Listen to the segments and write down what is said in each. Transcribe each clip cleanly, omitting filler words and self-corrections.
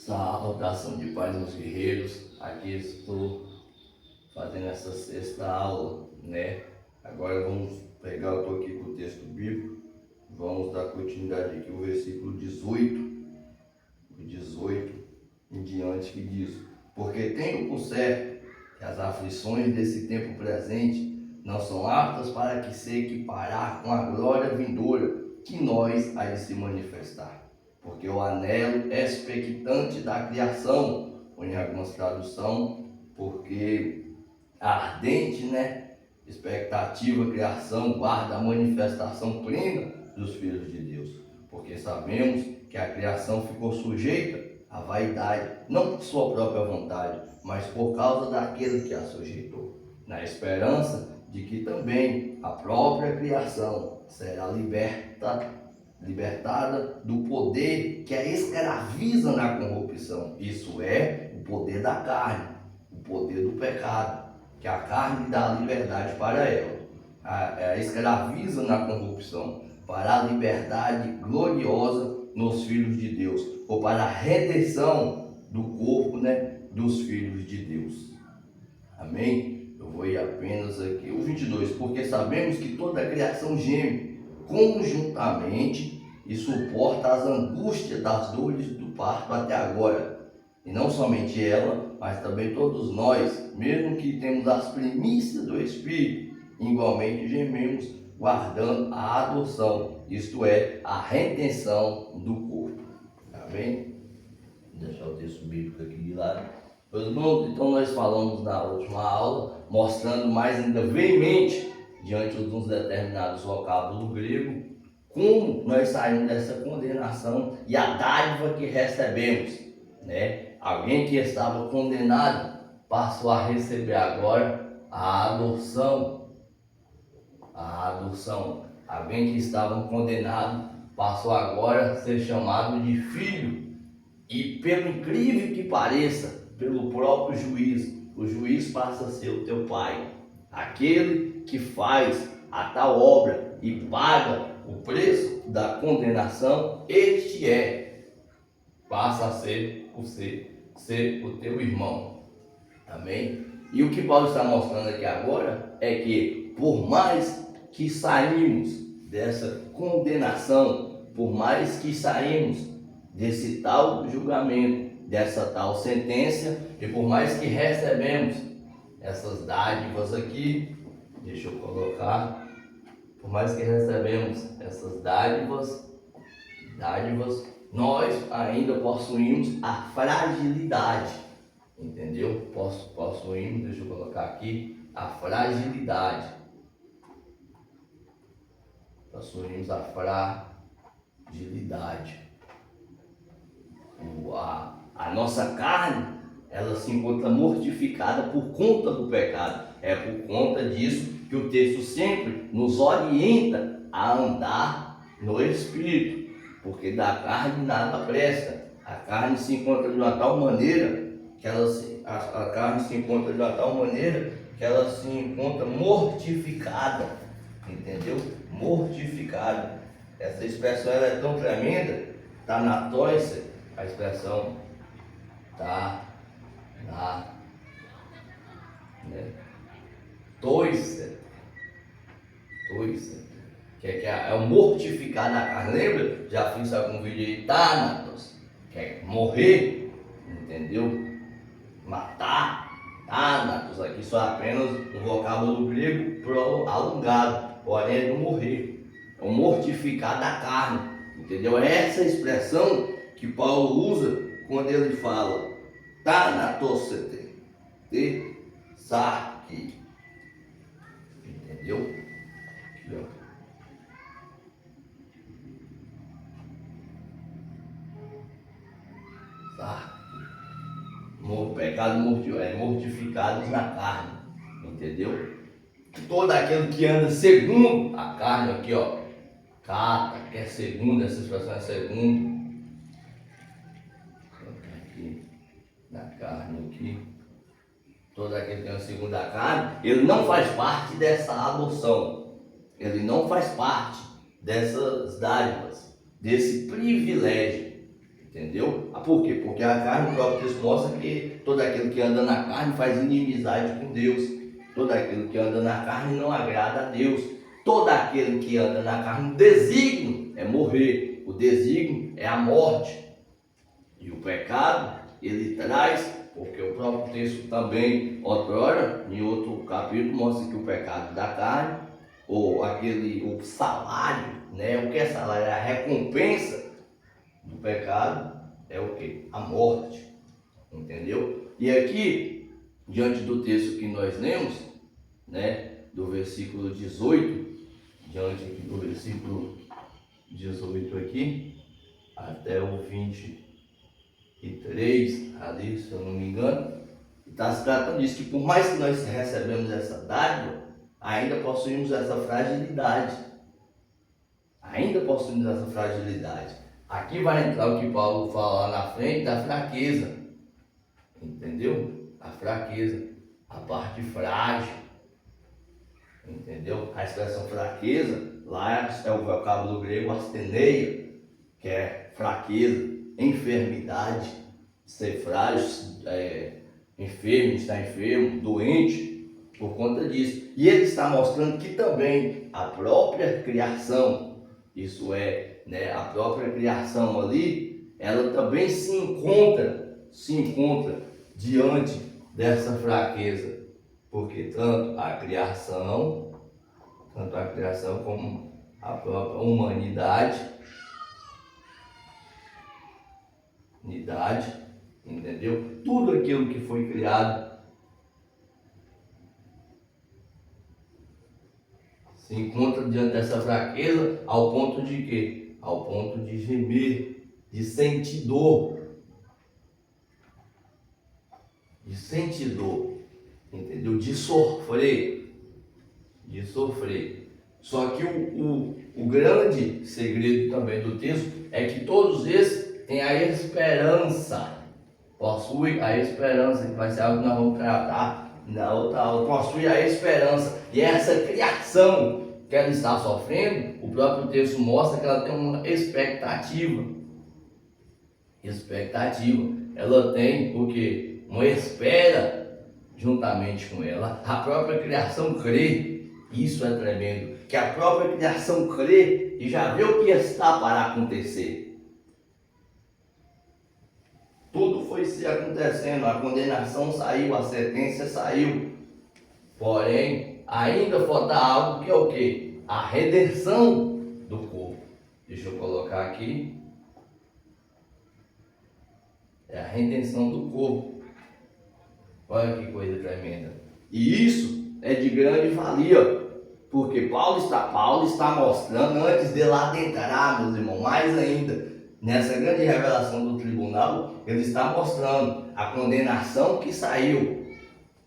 Saudação de paz, meus guerreiros. Aqui estou fazendo essa sexta aula, né? Agora vamos pegar, eu estou aqui com o texto bíblico, vamos dar continuidade aqui o versículo 18 em diante, que diz: porque tenho por certo que as aflições desse tempo presente não são aptas para que se equiparar com a glória vindoura que nós há de se manifestar. Porque o anelo expectante da criação, ou em algumas traduções, porque a ardente, expectativa, criação, guarda a manifestação plena dos filhos de Deus. Porque sabemos que a criação ficou sujeita à vaidade, não por sua própria vontade, mas por causa daquele que a sujeitou, na esperança de que também a própria criação será libertada do poder que a escraviza na corrupção, isso é, o poder da carne, o poder do pecado, que a carne dá liberdade para ela, a escraviza na corrupção, para a liberdade gloriosa nos filhos de Deus, ou para a redenção do corpo, dos filhos de Deus. Amém? Eu vou ir apenas aqui, o 22, porque sabemos que toda a criação geme conjuntamente e suporta as angústias das dores do parto até agora. E não somente ela, mas também todos nós, mesmo que temos as primícias do Espírito, igualmente gememos, guardando a adoção, isto é, a redenção do corpo. Amém? Vou deixar o texto bíblico aqui de lado. Então nós falamos na última aula, mostrando mais ainda veemente, diante de uns determinados vocábulos grego, como nós saímos dessa condenação e a dádiva que recebemos, Alguém que estava condenado passou a receber agora a adoção. Alguém que estava condenado passou agora a ser chamado de filho. E pelo incrível que pareça, pelo próprio juiz, o juiz passa a ser o teu pai. Aquele que faz a tal obra e paga o preço da condenação, passa a ser o teu irmão. Amém? E o que Paulo está mostrando aqui agora é que, por mais que saímos dessa condenação, por mais que saímos desse tal julgamento, dessa tal sentença, e por mais que recebemos essas dádivas aqui, deixa eu colocar, por mais que recebemos essas dádivas, nós ainda possuímos a fragilidade, entendeu? Possuímos, deixa eu colocar aqui, a fragilidade. Possuímos a fragilidade. A nossa carne, ela se encontra mortificada por conta do pecado. É por conta disso que o texto sempre nos orienta a andar no Espírito, porque da carne nada presta. A carne se encontra de uma tal maneira que ela se encontra mortificada, entendeu? Mortificada. Essa expressão ela é tão tremenda, está na Toyser, a expressão está na Toyser, que é o mortificar da carne. Lembra? Já fiz algum vídeo aí, Thanatos, que é morrer, entendeu? Matar. Thanatos, aqui só apenas um vocábulo grego alongado, porém é do morrer, é o mortificar da carne, entendeu? É essa expressão que Paulo usa quando ele fala Thanatosete, de sarque, entendeu? Aqui, ó. O pecado mortificados na carne, entendeu? Todo aquele que anda segundo a carne, aqui ó, cata, que é segundo, essa expressão é segundo, aqui, na carne aqui, todo aquele que anda segundo a carne, ele não faz parte dessa adoção, ele não faz parte dessas dádivas, desse privilégio, Entendeu? Por quê? Porque a carne, o próprio texto mostra que todo aquele que anda na carne faz inimizade com Deus. Todo aquele que anda na carne não agrada a Deus. Todo aquele que anda na carne, o desígnio é morrer. O desígnio é a morte. E o pecado, ele traz, porque o próprio texto também, outrora, em outro capítulo, mostra que o pecado da carne, ou o salário, né? O que é salário? É a recompensa do pecado, é o que? A morte. Entendeu? E aqui, diante do texto que nós lemos, né? Do versículo 18, diante aqui do versículo 18 aqui, até o 23, ali, se eu não me engano, está se tratando disso, que por mais que nós recebemos essa dádiva, ainda possuímos essa fragilidade. Ainda possuímos essa fragilidade. Aqui vai entrar o que Paulo fala lá na frente da fraqueza. Entendeu? A fraqueza, a parte frágil. Entendeu? A expressão fraqueza, lá é o vocábulo grego asteneia, que é fraqueza, enfermidade, ser frágil, enfermo, estar enfermo, doente, por conta disso. E ele está mostrando que também a própria criação, isso é, né, a própria criação ali, ela também se encontra diante dessa fraqueza, porque tanto a criação como a própria humanidade, entendeu? Tudo aquilo que foi criado se encontra diante dessa fraqueza ao ponto de quê? Ao ponto de gemer, de sentir dor, entendeu? De sofrer. Só que o grande segredo também do texto é que todos esses têm a esperança, possuem a esperança, que vai ser algo que nós vamos tratar na outra aula, possui a esperança. E essa criação que ela está sofrendo, o próprio texto mostra que ela tem uma expectativa. Ela tem o quê? Uma espera juntamente com ela. A própria criação crê. Isso é tremendo. Que a própria criação crê e já vê o que está para acontecer. Tudo foi se acontecendo. A condenação saiu, a sentença saiu. Porém, ainda falta algo que é o quê? A redenção do corpo. Deixa eu colocar aqui. É a redenção do corpo. Olha que coisa tremenda. E isso é de grande valia, porque Paulo está mostrando, antes de ele adentrar, meus irmãos, mais ainda, nessa grande revelação do tribunal, ele está mostrando a condenação que saiu,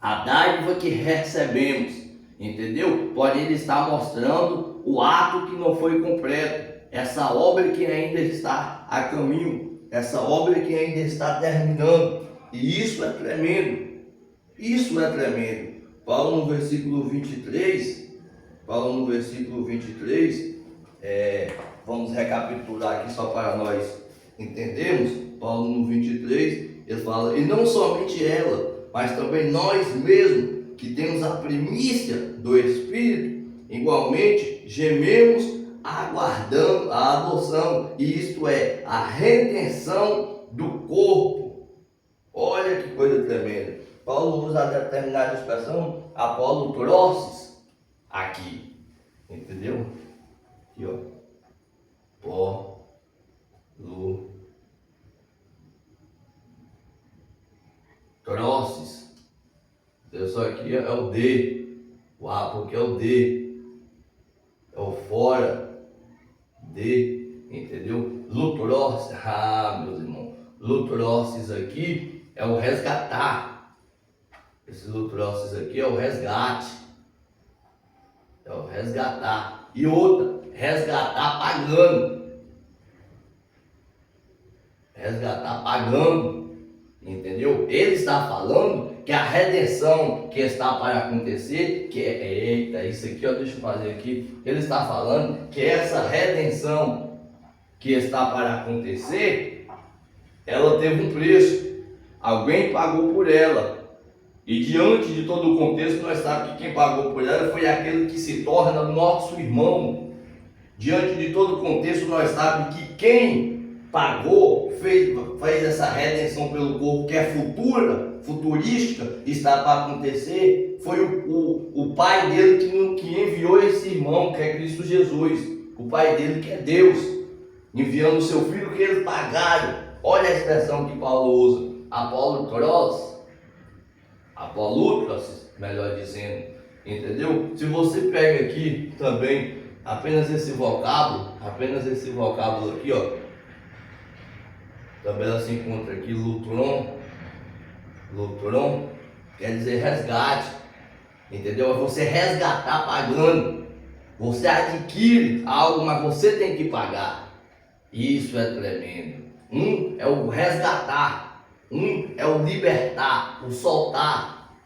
a dádiva que recebemos, entendeu? Porém, ele está mostrando o ato que não foi completo, essa obra que ainda está a caminho, essa obra que ainda está terminando. E isso é tremendo. Paulo no versículo 23, vamos recapitular aqui só para nós entendermos. Paulo no 23, ele fala, e não somente ela, mas também nós mesmos, que temos a primícia do Espírito, igualmente gememos aguardando a adoção, e isto é, a redenção do corpo. Olha que coisa tremenda. Paulo usa a determinada expressão, apolutrosses, aqui, entendeu? Aqui, ó, trosses. Isso aqui é o D, o A, porque é o D, é o fora, D, entendeu? Lutrosses, meus irmãos, lutrosses aqui é o resgatar. Esses lutrosses aqui é o resgate, é o resgatar. E outra, resgatar pagando, entendeu? Ele está falando que a redenção que está para acontecer, isso aqui, deixa eu fazer aqui. Ele está falando que essa redenção que está para acontecer, ela teve um preço, alguém pagou por ela. E diante de todo o contexto, nós sabemos que quem pagou por ela foi aquele que se torna nosso irmão. Diante de todo o contexto, nós sabemos que quem pagou, fez essa redenção pelo corpo, que é futurística, está para acontecer, foi o pai dele que enviou esse irmão, que é Cristo Jesus. O pai dele, que é Deus, enviando o seu filho, que eles pagaram. Olha a expressão que Paulo usa, Apolutros, melhor dizendo, entendeu? Se você pega aqui também apenas esse vocábulo aqui, ó, também ela se encontra aqui, lutron, quer dizer resgate, entendeu? É você resgatar pagando, você adquire algo, mas você tem que pagar. Isso é tremendo. Um é o resgatar, um é o libertar, o soltar,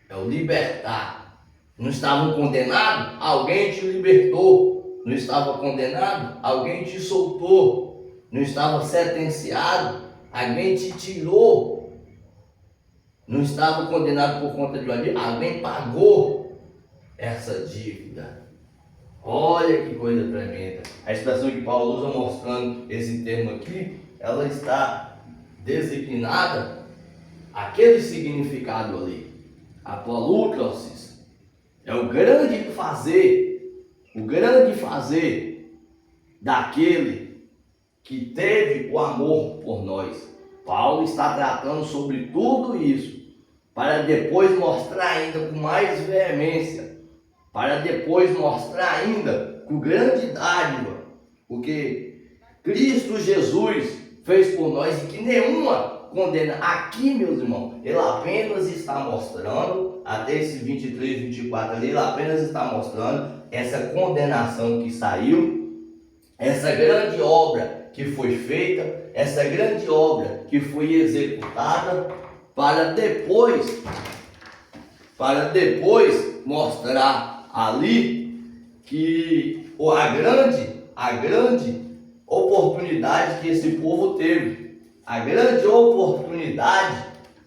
é o libertar. Não estavam condenados? Alguém te libertou. Não estava condenado? Alguém te soltou. Não estava sentenciado? Alguém te tirou. Não estava condenado por conta de uma dívida? Alguém pagou essa dívida. Olha que coisa tremenda. A expressão que Paulo usa mostrando esse termo aqui, ela está designada aquele significado ali. Apolutros é o grande fazer daquele que teve o amor por nós. Paulo está tratando sobre tudo isso, para depois mostrar ainda com mais veemência, para depois mostrar ainda com grande dádiva, porque Cristo Jesus fez por nós e que nenhuma condena. Aqui, meus irmãos, ele apenas está mostrando, até esse 23, 24 ali, ele apenas está mostrando essa condenação que saiu, essa grande obra que foi feita, essa grande obra que foi executada, para depois mostrar ali que a grande oportunidade que esse povo teve, a grande oportunidade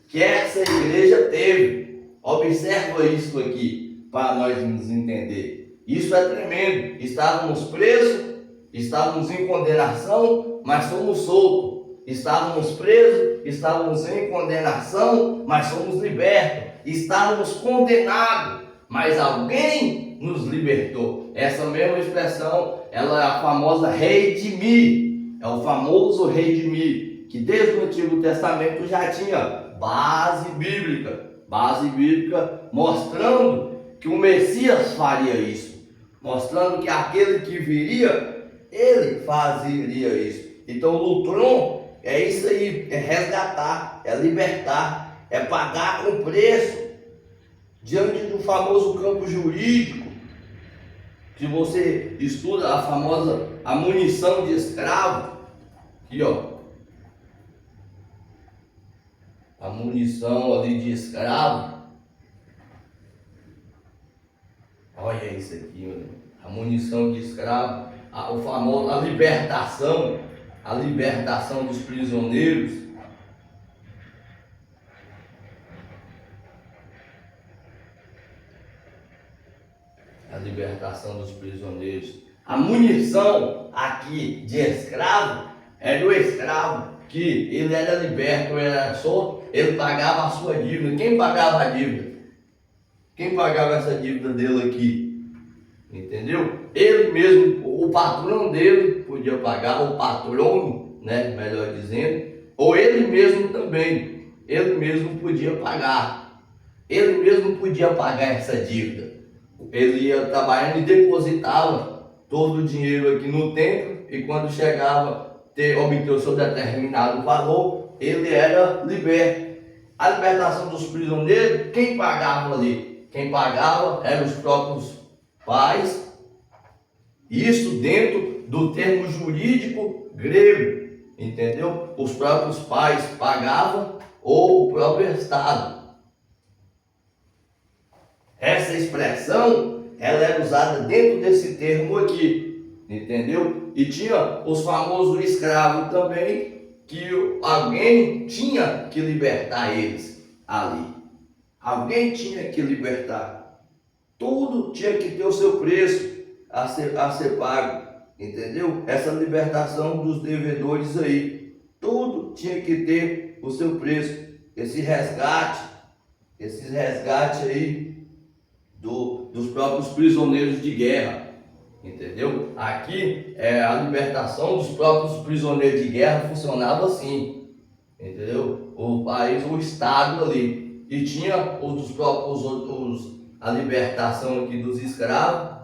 que essa igreja teve. Observa isso aqui para nós nos entender. Isso é tremendo. Estávamos presos, estávamos em condenação, mas fomos soltos. Estávamos presos, estávamos em condenação, mas fomos libertos. Estávamos condenados, mas alguém nos libertou. Essa mesma expressão, ela é a famosa redimir. É o famoso redimir, que desde o Antigo Testamento já tinha base bíblica mostrando que o Messias faria isso, mostrando que aquele que viria, ele fazeria isso. Então o lutron é isso aí, é resgatar, é libertar, é pagar com preço, diante do famoso campo jurídico. Se você estuda a munição de escravo, aqui ó, a munição ali de escravo, olha isso aqui, meu Deus. A munição de escravo, a libertação dos prisioneiros. A libertação dos prisioneiros. A munição aqui de escravo é do escravo que ele era liberto, ele era solto, ele pagava a sua dívida. Quem pagava a dívida? Quem pagava essa dívida dele aqui? Entendeu? Ele mesmo, o patrão dele podia pagar, o patrono, né, melhor dizendo, ou ele mesmo também, ele mesmo podia pagar. Ele mesmo podia pagar essa dívida. Ele ia trabalhando e depositava todo o dinheiro aqui no templo, e quando chegava obter o seu determinado valor, ele era liberto. A libertação dos prisioneiros, quem pagava ali? Quem pagava eram os próprios pais. Isso dentro do termo jurídico grego, entendeu? Os próprios pais pagavam, ou o próprio Estado. Essa expressão, ela era usada dentro desse termo aqui, entendeu? E tinha os famosos escravos também, que alguém tinha que libertar eles ali. Alguém tinha que libertar. Tudo tinha que ter o seu preço a ser pago. Entendeu? Essa libertação dos devedores aí. Tudo tinha que ter o seu preço. Esses resgates aí dos próprios prisioneiros de guerra. Entendeu? Aqui a libertação dos próprios prisioneiros de guerra funcionava assim. Entendeu? O país, o estado ali. E tinha os dos próprios, a libertação aqui dos escravos,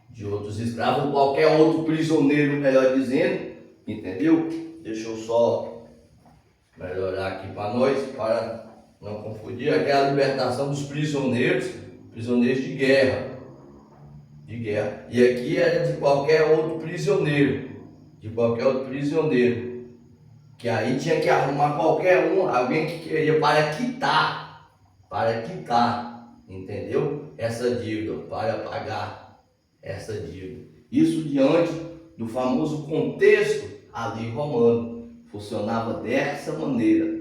de outros escravos, ou qualquer outro prisioneiro, melhor dizendo. Entendeu? Deixa eu só melhorar aqui para nós, para não confundir. Aqui é a libertação dos prisioneiros de guerra. E aqui era de qualquer outro prisioneiro. Que aí tinha que arrumar qualquer um, alguém que queria para quitar, entendeu? Essa dívida, para pagar essa dívida. Isso diante do famoso contexto ali romano, funcionava dessa maneira,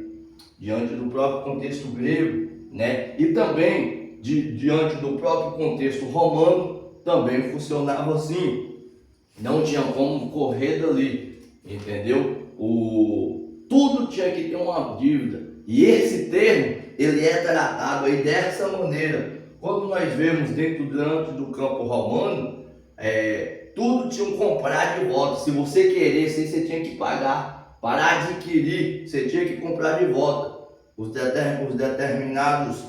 diante do próprio contexto grego, né? E também diante do próprio contexto romano, também funcionava assim. Não tinha como correr dali, entendeu? Tudo tinha que ter uma dívida. E esse termo, ele é tratado aí dessa maneira. Quando nós vemos dentro do campo romano, tudo tinha um comprar de volta. Se você queresse, você tinha que pagar. Para adquirir, você tinha que comprar de volta. Os determinados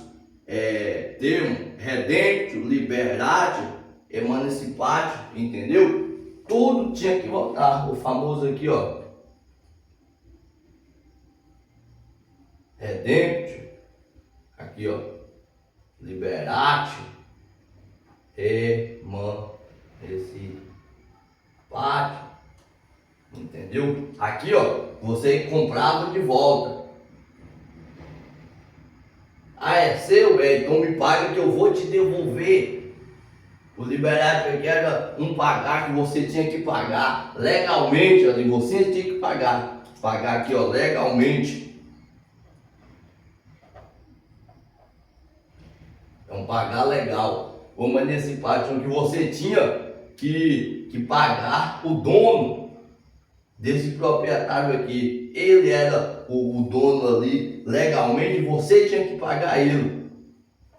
termos, redemptio, liberatio, emancipatio, entendeu? Tudo tinha que voltar. O famoso aqui, ó. Redemptio, aqui ó, liberatio, emancipatio, entendeu? Aqui ó, você comprava de volta. Ah, é seu? Então me paga que eu vou te devolver. O liberatio aqui era um pagar que você tinha que pagar legalmente, ali você tinha que pagar aqui ó, legalmente. Um pagar legal, o emancipatio, que você tinha que pagar o dono desse proprietário aqui. Ele era o dono ali legalmente, você tinha que pagar ele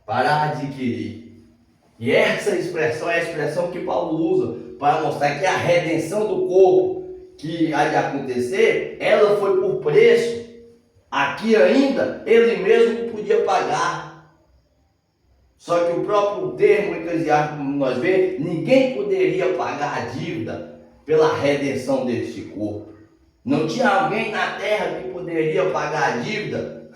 para adquirir. E essa expressão é a expressão que Paulo usa para mostrar que a redenção do corpo que há de acontecer, ela foi por preço. Aqui ainda ele mesmo podia pagar. Só que o próprio termo eclesiástico, como nós vemos, ninguém poderia pagar a dívida pela redenção deste corpo. Não tinha alguém na terra que poderia pagar a dívida.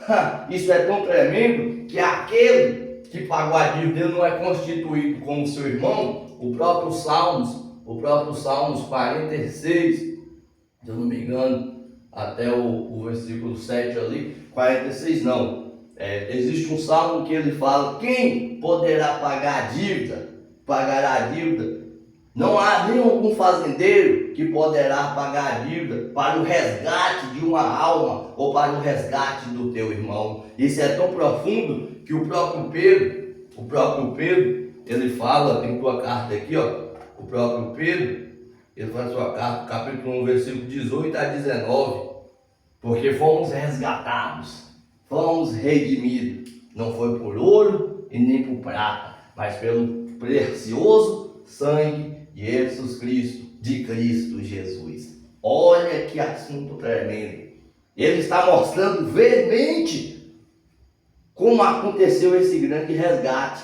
Isso é tão tremendo que aquele que pagou a dívida ele não é constituído como seu irmão. O próprio Salmos 46, se eu não me engano, até o versículo 7 ali, 46 não. Existe um salmo que ele fala: quem poderá pagar a dívida? Pagará a dívida. Não há nenhum fazendeiro que poderá pagar a dívida para o resgate de uma alma ou para o resgate do teu irmão. Isso é tão profundo que o próprio Pedro, ele fala em tua carta aqui, ó, o próprio Pedro, ele fala em sua carta, capítulo 1, versículo 18 a 19, porque fomos resgatados. Fomos redimidos, não foi por ouro e nem por prata, mas pelo precioso sangue de Jesus Cristo, de Cristo Jesus. Olha que assunto tremendo. Ele está mostrando veemente como aconteceu esse grande resgate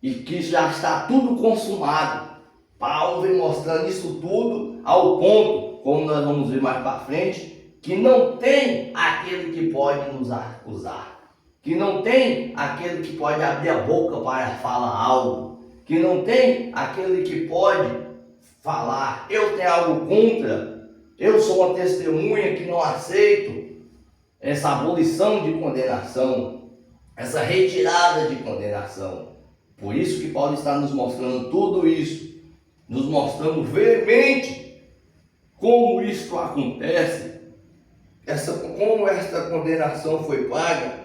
e que já está tudo consumado. Paulo vem mostrando isso tudo ao ponto, como nós vamos ver mais para frente, que não tem aquele que pode nos acusar, que não tem aquele que pode abrir a boca para falar algo, que não tem aquele que pode falar: eu tenho algo contra, eu sou uma testemunha que não aceito essa abolição de condenação, essa retirada de condenação. Por isso que Paulo está nos mostrando tudo isso, nos mostrando veemente como isto acontece. como esta condenação foi paga,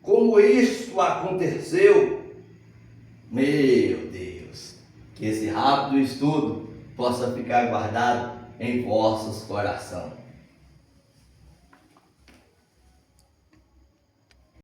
como isso aconteceu. Meu Deus, que esse rápido estudo possa ficar guardado em vossos corações.